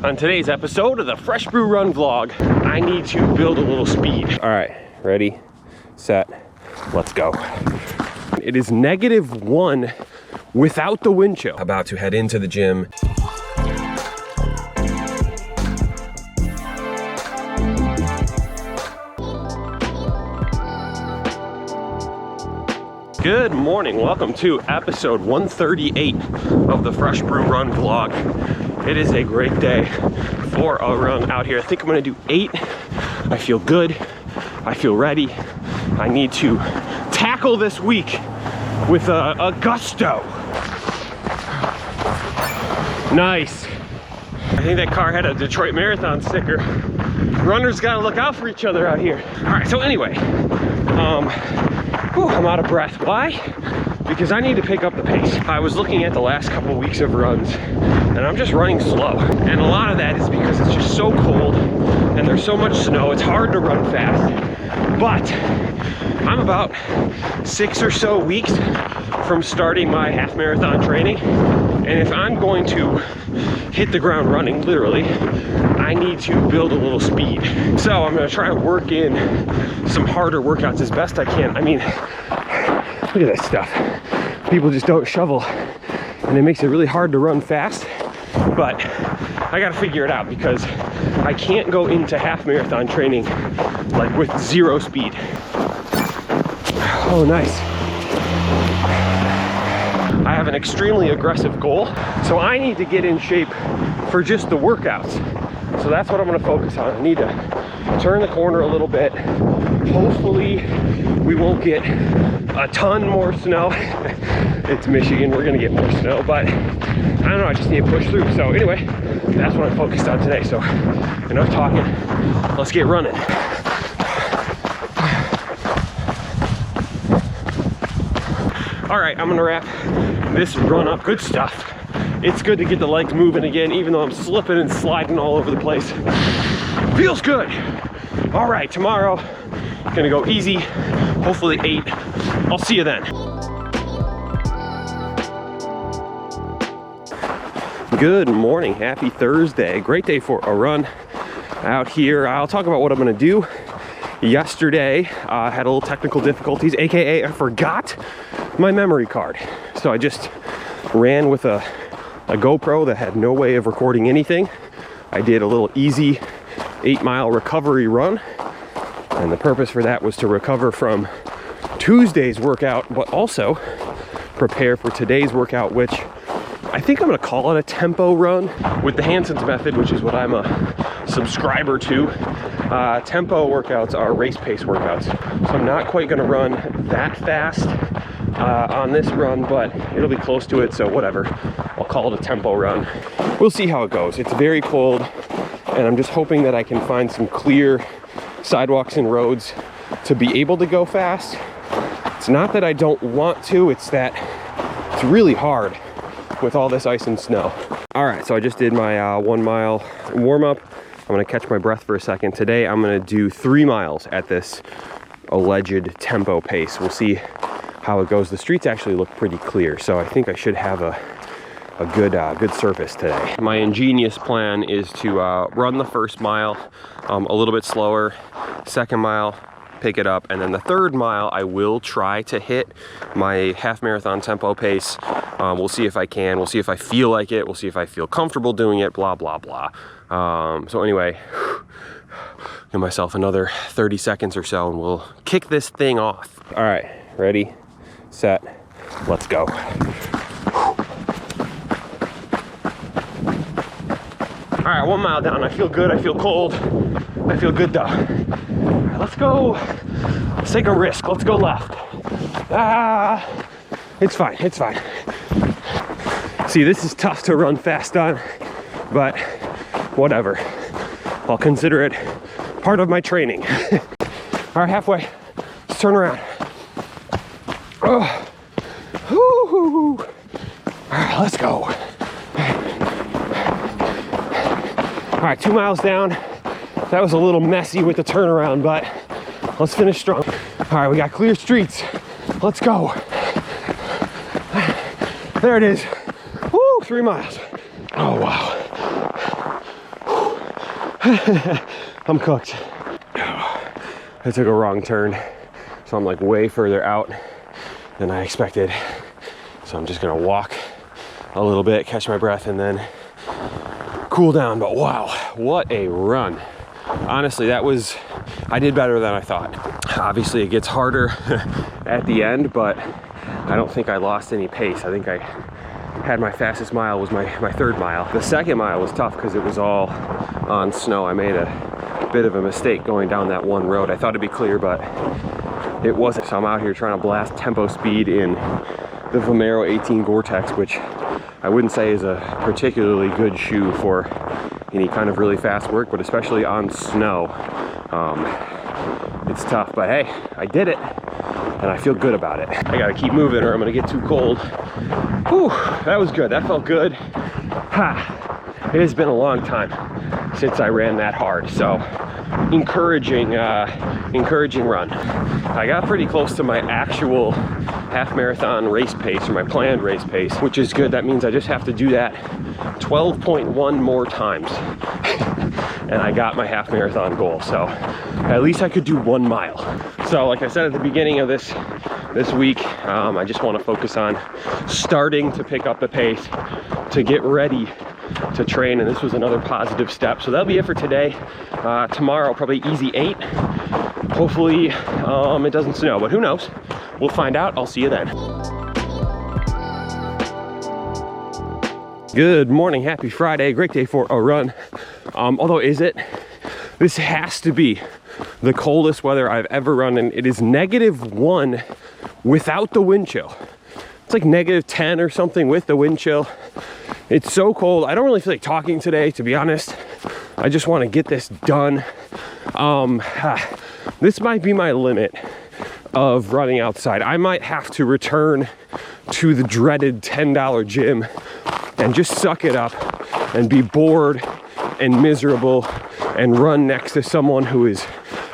On today's episode of the Fresh Brew Run vlog, I need to build a little speed. All right, ready, set, let's go. It is -1 without the wind chill. About to head into the gym. Good morning, welcome to episode 138 of the Fresh Brew Run vlog. It is a great day for a run out here. I think I'm gonna do 8. I feel good, I feel ready. I need to tackle this week with a gusto. Nice. I think that car had a Detroit Marathon sticker. Runners gotta look out for each other out here. All right, so anyway, I'm out of breath. Why? Because I need to pick up the pace. I was looking at the last couple weeks of runs and I'm just running slow. And a lot of that is because it's just so cold and there's so much snow, it's hard to run fast. But I'm about 6 or so weeks from starting my half marathon training. And if I'm going to hit the ground running, literally, I need to build a little speed. So I'm gonna try to work in some harder workouts as best I can. I mean, look at that stuff. People just don't shovel and it makes it really hard to run fast. But I gotta figure it out because I can't go into half marathon training like with 0 speed. Oh, nice. I have an extremely aggressive goal, so I need to get in shape for just the workouts. So that's what I'm gonna focus on. I need to turn the corner a little bit. Hopefully we won't get a ton more snow. It's Michigan, we're gonna get more snow, but I don't know, I just need to push through. So anyway, that's what I'm focused on today. So enough talking, let's get running. All right, I'm gonna wrap this run up. Good stuff. It's good to get the legs moving again, even though I'm slipping and sliding all over the place. Feels good. All right, tomorrow, gonna go easy, hopefully 8. I'll see you then. Good morning, happy Thursday. Great day for a run out here. I'll talk about what I'm gonna do. Yesterday, I had a little technical difficulties, AKA I forgot my memory card. So I just ran with a GoPro that had no way of recording anything. I did a little easy 8-mile recovery run. And the purpose for that was to recover from Tuesday's workout, but also prepare for today's workout, which I think I'm gonna call it a tempo run with the Hanson's method, which is what I'm a subscriber to. Tempo workouts are race pace workouts. So I'm not quite gonna run that fast on this run, but it'll be close to it, so whatever. I'll call it a tempo run. We'll see how it goes. It's very cold, and I'm just hoping that I can find some clear sidewalks and roads to be able to go fast. It's not that I don't want to, it's that it's really hard with all this ice and snow. All right, so I just did my 1 mile warm up. I'm gonna catch my breath for a second. Today, I'm gonna do 3 miles at this alleged tempo pace. We'll see how it goes. The streets actually look pretty clear, so I think I should have a good surface today. My ingenious plan is to run the first mile a little bit slower, second mile, pick it up, and then the third mile I will try to hit my half marathon tempo pace. We'll see if I can, we'll see if I feel like it, we'll see if I feel comfortable doing it, blah, blah, blah. So anyway, give myself another 30 seconds or so and we'll kick this thing off. All right, ready, set, let's go. All right, 1 mile down. I feel good, I feel cold. I feel good though. All right, let's go. Let's take a risk. Let's go left. It's fine, it's fine. See, this is tough to run fast on, but whatever. I'll consider it part of my training. All right, halfway. Let's turn around. Oh. Woo-hoo-hoo. All right, let's go. All right, 2 miles down. That was a little messy with the turnaround, but let's finish strong. All right, we got clear streets. Let's go. There it is. Woo, 3 miles. Oh, wow. I'm cooked. I took a wrong turn, so I'm like way further out than I expected. So I'm just gonna walk a little bit, catch my breath, and then cool down. But wow, what a run. Honestly, I did better than I thought. Obviously it gets harder at the end, but I don't think I lost any pace. I think I had my fastest mile was my third mile. The second mile was tough because it was all on snow. I made a bit of a mistake going down that one road. I thought it'd be clear, but it wasn't. So I'm out here trying to blast tempo speed in the Vomero 18 Gore-Tex, which I wouldn't say is a particularly good shoe for any kind of really fast work, but especially on snow. It's tough, but hey, I did it, and I feel good about it. I gotta keep moving or I'm gonna get too cold. Whew, that was good, that felt good. It has been a long time since I ran that hard, so encouraging run. I got pretty close to my actual half marathon race pace, or my planned race pace, which is good. That means I just have to do that 12.1 more times. And I got my half marathon goal, so at least I could do 1 mile. So like I said at the beginning of this week, I just want to focus on starting to pick up the pace to get ready to train, and this was another positive step. So that'll be it for today. Tomorrow probably easy 8. Hopefully it doesn't snow, but who knows? We'll find out. I'll see you then. Good morning, happy Friday. Great day for a run. Although this has to be the coldest weather I've ever run, and it is -1 without the wind chill. It's like -10 or something with the wind chill. It's so cold. I don't really feel like talking today, to be honest. I just want to get this done. This might be my limit of running outside. I might have to return to the dreaded $10 gym and just suck it up and be bored and miserable and run next to someone who is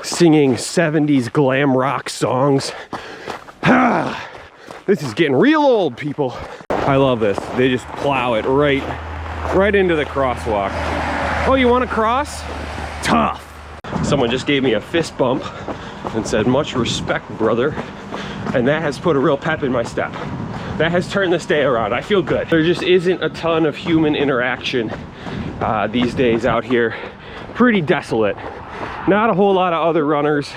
singing 70s glam rock songs. This is getting real old, people. I love this. They just plow it right into the crosswalk. Oh, you want to cross? Tough. Someone just gave me a fist bump and said, "Much respect, brother." And that has put a real pep in my step. That has turned this day around. I feel good. There just isn't a ton of human interaction these days out here. Pretty desolate. Not a whole lot of other runners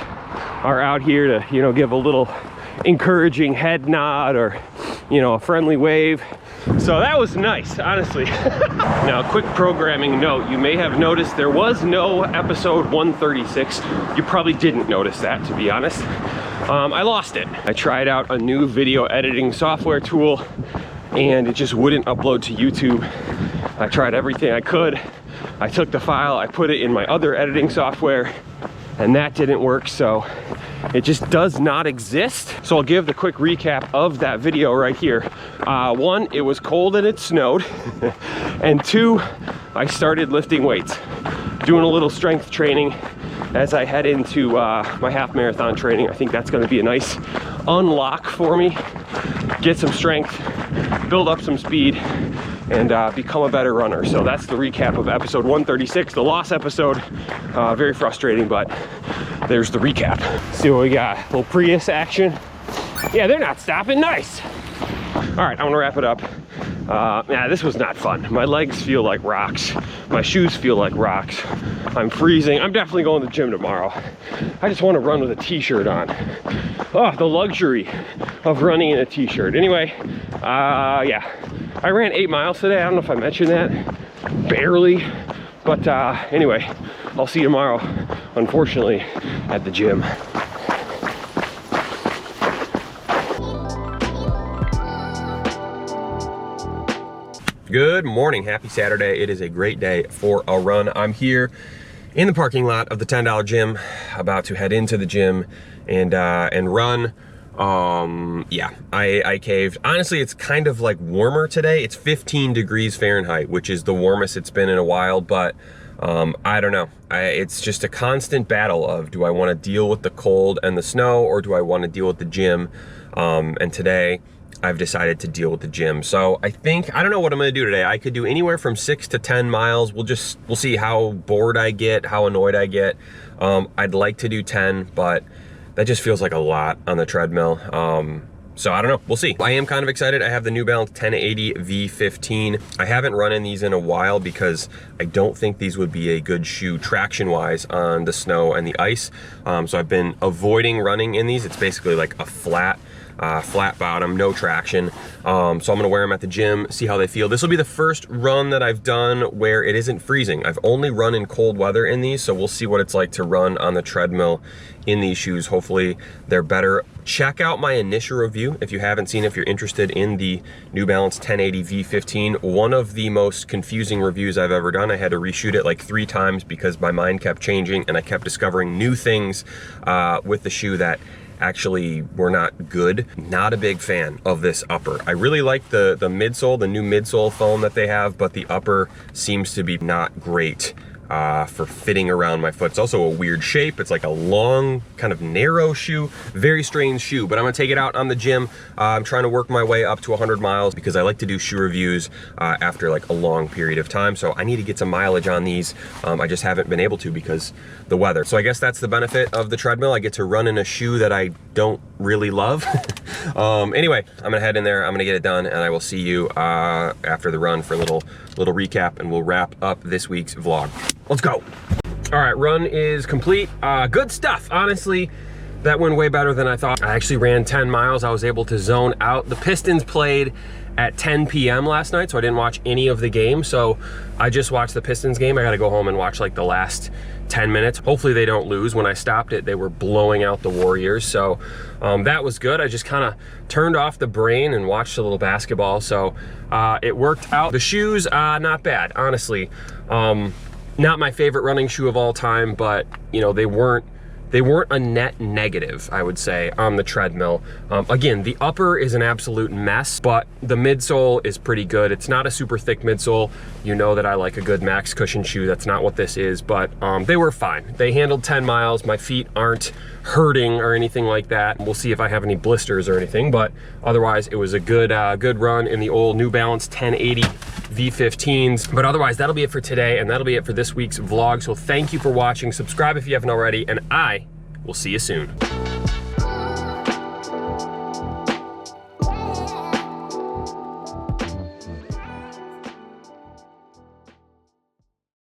are out here to, you know, give a little encouraging head nod or, you know, a friendly wave. So that was nice, honestly. Now, quick programming note. You may have noticed there was no episode 136. You probably didn't notice that, to be honest. I lost it. I tried out a new video editing software tool and it just wouldn't upload to YouTube. I tried everything I could. I took the file, I put it in my other editing software, and that didn't work, so it just does not exist. So I'll give the quick recap of that video right here. 1, it was cold and it snowed. And 2, I started lifting weights, doing a little strength training as I head into my half marathon training. I think that's gonna be a nice unlock for me. Get some strength, build up some speed, and become a better runner. So that's the recap of episode 136, the lost episode. Very frustrating, but there's the recap. See what we got, a little Prius action. Yeah, they're not stopping, nice. All right, I'm gonna wrap it up. Yeah, this was not fun. My legs feel like rocks. My shoes feel like rocks. I'm freezing. I'm definitely going to the gym tomorrow. I just want to run with a t-shirt on. Oh, the luxury of running in a t-shirt. Anyway, yeah, I ran 8 miles today. I don't know if I mentioned that, barely. But anyway, I'll see you tomorrow, unfortunately, at the gym. Good morning, happy Saturday. It is a great day for a run. I'm here in the parking lot of the $10 gym, about to head into the gym and run. Yeah, I caved. Honestly, it's kind of like warmer today. It's 15 degrees Fahrenheit, which is the warmest it's been in a while, but I don't know. It's just a constant battle of, do I want to deal with the cold and the snow, or do I want to deal with the gym? And today I've decided to deal with the gym. So I don't know what I'm gonna do today. I could do anywhere from 6 to 10 miles. We'll see how bored I get, how annoyed I get. I'd like to do 10, but that just feels like a lot on the treadmill. So I don't know, we'll see. I am kind of excited. I have the New Balance 1080 V15. I haven't run in these in a while because I don't think these would be a good shoe traction-wise on the snow and the ice. So I've been avoiding running in these. It's basically like a flat bottom, no traction. So I'm gonna wear them at the gym, see how they feel. This will be the first run that I've done where it isn't freezing. I've only run in cold weather in these, so we'll see what it's like to run on the treadmill in these shoes. Hopefully they're better. Check out my initial review if you haven't seen, if you're interested in the New Balance 1080 V15. One of the most confusing reviews I've ever done. I had to reshoot it like 3 times because my mind kept changing and I kept discovering new things with the shoe that actually were not good. Not a big fan of this upper. I really like the midsole, the new midsole foam that they have, but the upper seems to be not great for fitting around my foot. It's also a weird shape. It's like a long, kind of narrow shoe. Very strange shoe, but I'm gonna take it out on the gym. I'm trying to work my way up to 100 miles because I like to do shoe reviews after like a long period of time. So I need to get some mileage on these. I just haven't been able to because the weather. So I guess that's the benefit of the treadmill. I get to run in a shoe that I don't really love. Anyway, I'm gonna head in there. I'm gonna get it done and I will see you after the run for a little recap, and we'll wrap up this week's vlog. Let's go. All right, run is complete. Good stuff, honestly. That went way better than I thought. I actually ran 10 miles. I was able to zone out. The Pistons played at 10 p.m. last night, so I didn't watch any of the game. So I just watched the Pistons game. I gotta go home and watch like the last 10 minutes. Hopefully they don't lose. When I stopped it, they were blowing out the Warriors. So that was good. I just kind of turned off the brain and watched a little basketball. So it worked out. The shoes, not bad, honestly. Not my favorite running shoe of all time, but you know, they weren't a net negative, I would say, on the treadmill. Again, the upper is an absolute mess, but the midsole is pretty good. It's not a super thick midsole. You know that I like a good max cushion shoe. That's not what this is, but they were fine. They handled 10 miles. My feet aren't hurting or anything like that. We'll see if I have any blisters or anything, but otherwise it was a good run in the old New Balance 1080 V15s. But otherwise, that'll be it for today, and that'll be it for this week's vlog. So thank you for watching. Subscribe if you haven't already, and I will see you soon.